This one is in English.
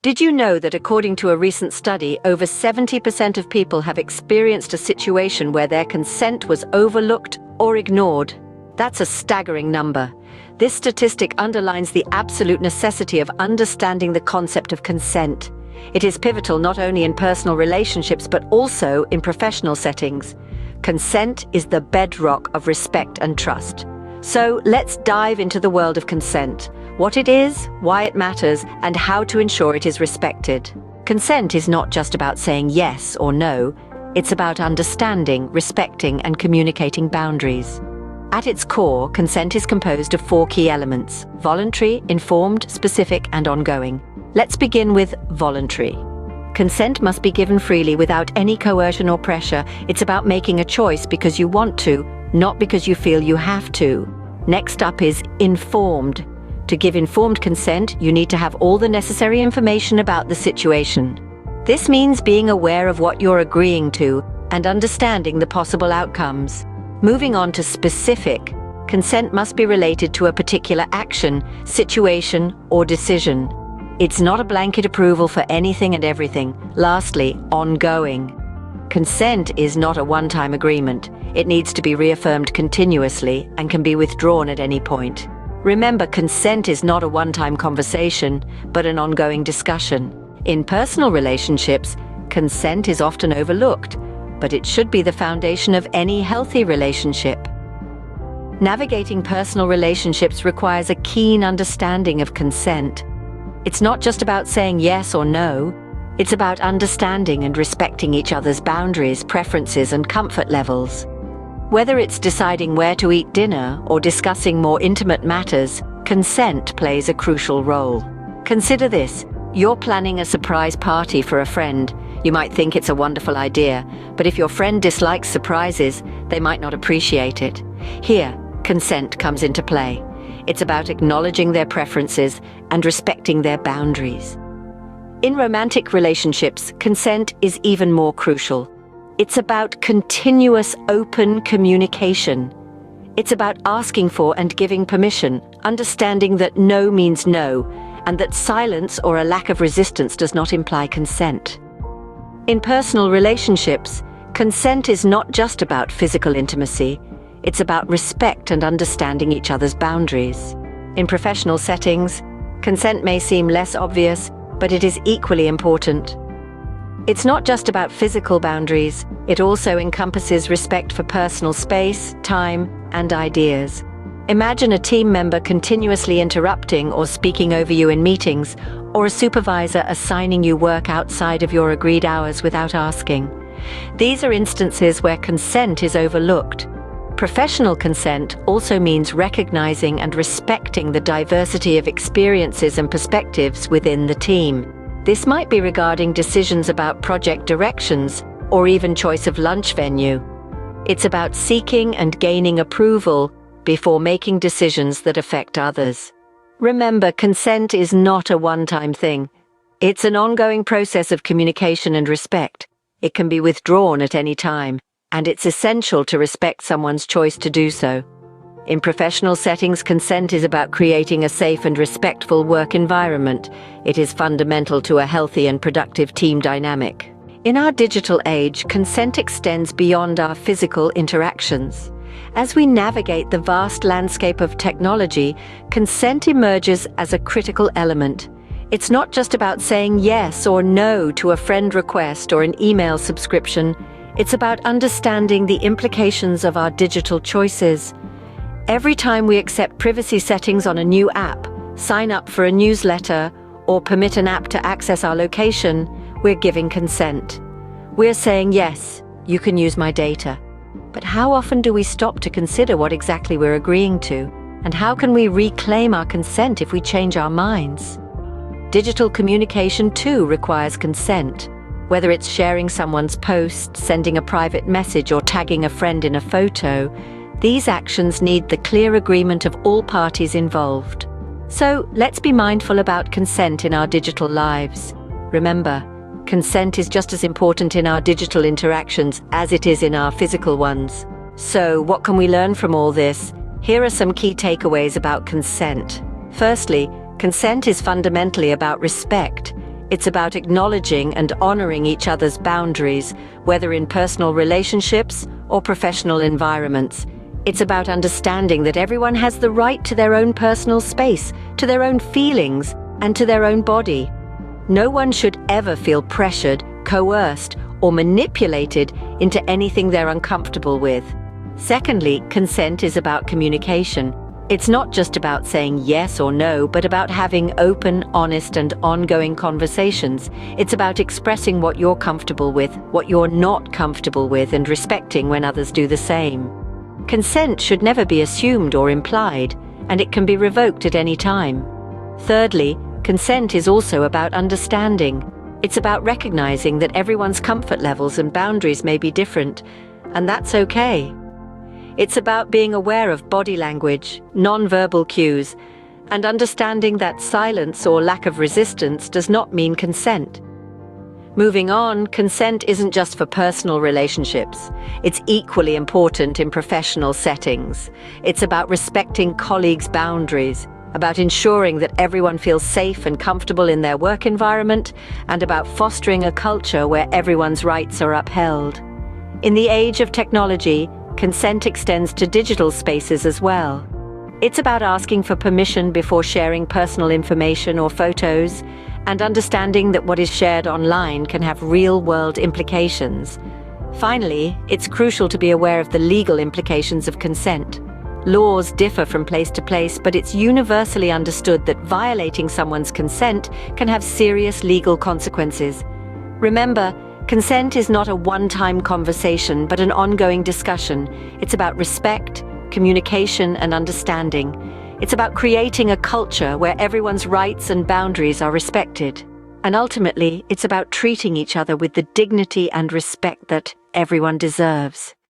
Did you know that according to a recent study, over 70% of people have experienced a situation where their consent was overlooked or ignored? That's a staggering number. This statistic underlines the absolute necessity of understanding the concept of consent. It is pivotal not only in personal relationships but also in professional settings. Consent is the bedrock of respect and trust. So let's dive into the world of consent. What it is, why it matters, and how to ensure it is respected. Consent is not just about saying yes or no. It's about understanding, respecting, and communicating boundaries. At its core, consent is composed of 4 key elements: voluntary, informed, specific, and ongoing. Let's begin with voluntary. Consent must be given freely without any coercion or pressure. It's about making a choice because you want to, not because you feel you have to. Next up is informed. To give informed consent, you need to have all the necessary information about the situation. This means being aware of what you're agreeing to and understanding the possible outcomes. Moving on to specific, consent must be related to a particular action, situation, or decision. It's not a blanket approval for anything and everything. Lastly, ongoing. Consent is not a one-time agreement. It needs to be reaffirmed continuously and can be withdrawn at any point. Remember, consent is not a one-time conversation, but an ongoing discussion. In personal relationships, consent is often overlooked, but it should be the foundation of any healthy relationship. Navigating personal relationships requires a keen understanding of consent. It's not just about saying yes or no. It's about understanding and respecting each other's boundaries, preferences, and comfort levels. Whether it's deciding where to eat dinner or discussing more intimate matters, consent plays a crucial role. Consider this. You're planning a surprise party for a friend. You might think it's a wonderful idea, but if your friend dislikes surprises, they might not appreciate it. Here, consent comes into play. It's about acknowledging their preferences and respecting their boundaries. In romantic relationships, consent is even more crucial. It's about continuous open communication. It's about asking for and giving permission, understanding that no means no, and that silence or a lack of resistance does not imply consent. In personal relationships, consent is not just about physical intimacy. It's about respect and understanding each other's boundaries. In professional settings, consent may seem less obvious, but it is equally important. It's not just about physical boundaries. It also encompasses respect for personal space, time, and ideas. Imagine a team member continuously interrupting or speaking over you in meetings, or a supervisor assigning you work outside of your agreed hours without asking. These are instances where consent is overlooked. Professional consent also means recognizing and respecting the diversity of experiences and perspectives within the team. This might be regarding decisions about project directions or even choice of lunch venue. It's about seeking and gaining approval before making decisions that affect others. Remember, consent is not a one-time thing. It's an ongoing process of communication and respect. It can be withdrawn at any time, and it's essential to respect someone's choice to do so. In professional settings, consent is about creating a safe and respectful work environment. It is fundamental to a healthy and productive team dynamic. In our digital age, consent extends beyond our physical interactions. As we navigate the vast landscape of technology, consent emerges as a critical element. It's not just about saying yes or no to a friend request or an email subscription. It's about understanding the implications of our digital choices. Every time we accept privacy settings on a new app, sign up for a newsletter, or permit an app to access our location, we're giving consent. We're saying, yes, you can use my data. But how often do we stop to consider what exactly we're agreeing to? And how can we reclaim our consent if we change our minds? Digital communication too requires consent. Whether it's sharing someone's post, sending a private message, or tagging a friend in a photo, these actions need the clear agreement of all parties involved. So let's be mindful about consent in our digital lives. Remember, consent is just as important in our digital interactions as it is in our physical ones. So what can we learn from all this? Here are some key takeaways about consent. Firstly, consent is fundamentally about respect. It's about acknowledging and honoring each other's boundaries, whether in personal relationships or professional environments. It's about understanding that everyone has the right to their own personal space, to their own feelings, and to their own body. No one should ever feel pressured, coerced, or manipulated into anything they're uncomfortable with. Secondly, consent is about communication. It's not just about saying yes or no, but about having open, honest, and ongoing conversations. It's about expressing what you're comfortable with, what you're not comfortable with, and respecting when others do the same. Consent should never be assumed or implied, and it can be revoked at any time. Thirdly, consent is also about understanding. It's about recognizing that everyone's comfort levels and boundaries may be different, and that's okay. It's about being aware of body language, non-verbal cues, and understanding that silence or lack of resistance does not mean consent. Moving on, consent isn't just for personal relationships. It's equally important in professional settings. It's about respecting colleagues' boundaries, about ensuring that everyone feels safe and comfortable in their work environment, and about fostering a culture where everyone's rights are upheld. In the age of technology, consent extends to digital spaces as well. It's about asking for permission before sharing personal information or photos, and understanding that what is shared online can have real-world implications. Finally, it's crucial to be aware of the legal implications of consent. Laws differ from place to place, but it's universally understood that violating someone's consent can have serious legal consequences. Remember, consent is not a one-time conversation, but an ongoing discussion. It's about respect, communication, and understanding. It's about creating a culture where everyone's rights and boundaries are respected. And ultimately, it's about treating each other with the dignity and respect that everyone deserves.